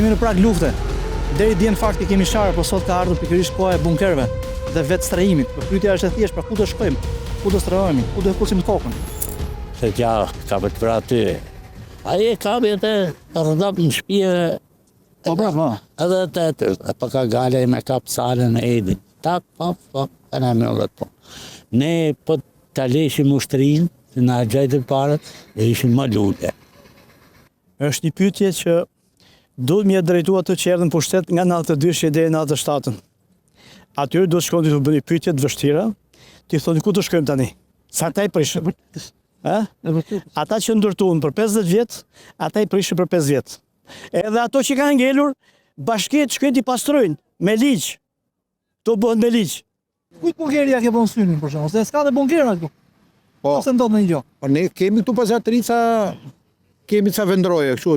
Jemi në prag lufte. Deri dje në fakti kemi sharë, por sot ka ardhur pikërisht koha e bunkerëve dhe vetë strehimit. Por pyetja është e thjeshtë, pra ku do shkojmë? Ku do strehojmë? Ku do kusim kokën? Se tja ka për të pra ty. Aje ka të rëndap në shpije. Po bravo. Edhe të aty, pa ka gale me kap salën e edin. Tak, po, e në mëllet po. Ne po të leshim ushtërinë, se na gjajtë parët, dhe ishim më lule. Është një pyetje që duhet më drejtuar ato që erdhën pushtet nga 92 deri në 97. Atyre do të shkojnë të bëni pyetje të vështira, ti thoni ku do shkojmë tani? Sa ata i prishën? Ata që ndërtuan për 50 vjet, ata i prishën për 5 vjet. Edhe ato që kanë ngelur, bashkiet shkojnë t'i pastrojnë me ligj. Kto bëhen me ligj. Kujt bunkeria ke bën synin për shkak, se s'ka dhe bunkera këtu. Po. Ose ndodh në një gjë. Po ne kemi këtu pazatrica, kemi ca vendroje, kështu,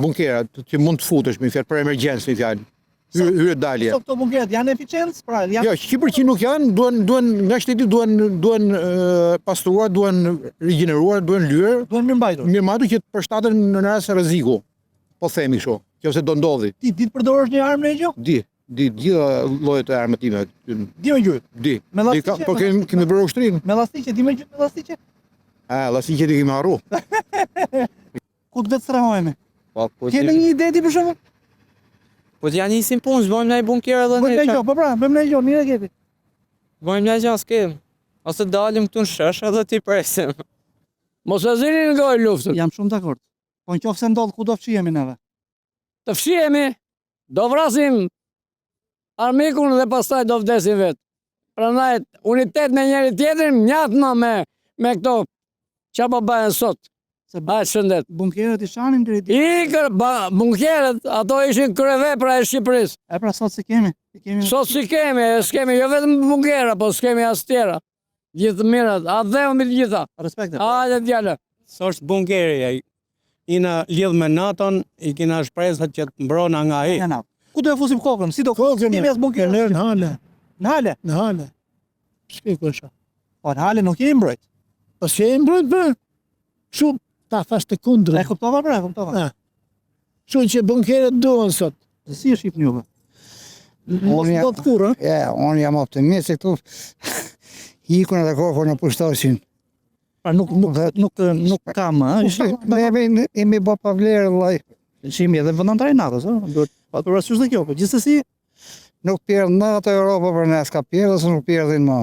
bunkera, që mund të futesh, me fjalë për emergjencë, me fjalë. Hyrë dalje. Sot këto bunkerat janë eficiencë, pra janë. Jo, 100% nuk janë, duhen nga shteti duhen pastruar, duhen rigjeneruar, duhen lyer, Duhen mirëmbajtur. mirëmbajtur që të përshtaten në rast rreziku. Po themi kështu, nëse do ndodhi. Ti di të përdorësh një armë në një gjë? Di gjitha llojet e armët time. Di me gjyrt. Di. Me llastiqe. Po kemi bërë ushtrinë. Me llastiqe, di me gjyrt me llastiqe? Llastiqe i kemi harru. Ku të vetë strehojmë? Po, Kemi një ide ti për shembull? po t'ja nisim punë, zbojmë në bunkerë edhe Bëjmë një gjë, po pra, bëjmë një gjë, mirë e keti. Bëjmë në gjë s'kem. Ose dalim këtu në shesh edhe t'i presim. Mos e zini në gojë luftën. Jam shumë dakord. Po nëse ndodh ku do fshihemi neve? Të fshihemi, do vrasim armikun dhe pastaj do vdesim vetë. Prandaj unitet me njëri tjetrin mjaftë me këto çfarë po bëhen sot. Hajde shëndet. Bunkerët i shanin deri ditë. Ikër, bunkeret, ato ishin kryevepra e Shqipërisë. E pra sot si kemi? Sot si kemi, s'kemi jo vetëm bunkera, po s'kemi as tjera. Gjithë mirat, a dheu me të gjitha. Respekte. Hajde djale. S'është bunkeria. Ina lidh me NATO-n, i kena shpresat që të mbrona nga ai. Janë. Ku do e fusim kokën? Si do kemi as bunkerë? Në hale. Në hale. Në hale. Shkej kësha. Po në hale nuk jemi mbrojt. Po që e mbrojt për? Shumë, ta thash të kundrën. E kuptova pra, e kuptova. Shumë që bunkerët duhen sot. Se si e shihni juve? Unë Do të kurrë. unë jam optimist se këtu ikun edhe kohën e pushtosin. Pra nuk kam, ëh. Ne jemi bë pa vlerë, vllai. Shihemi edhe vendantari i NATO-s, ëh. Duhet pa parasysh dhe kjo, po gjithsesi Nuk pjerdh NATO Europa për ne, s'ka pjerdhë ose nuk pjerdhin më.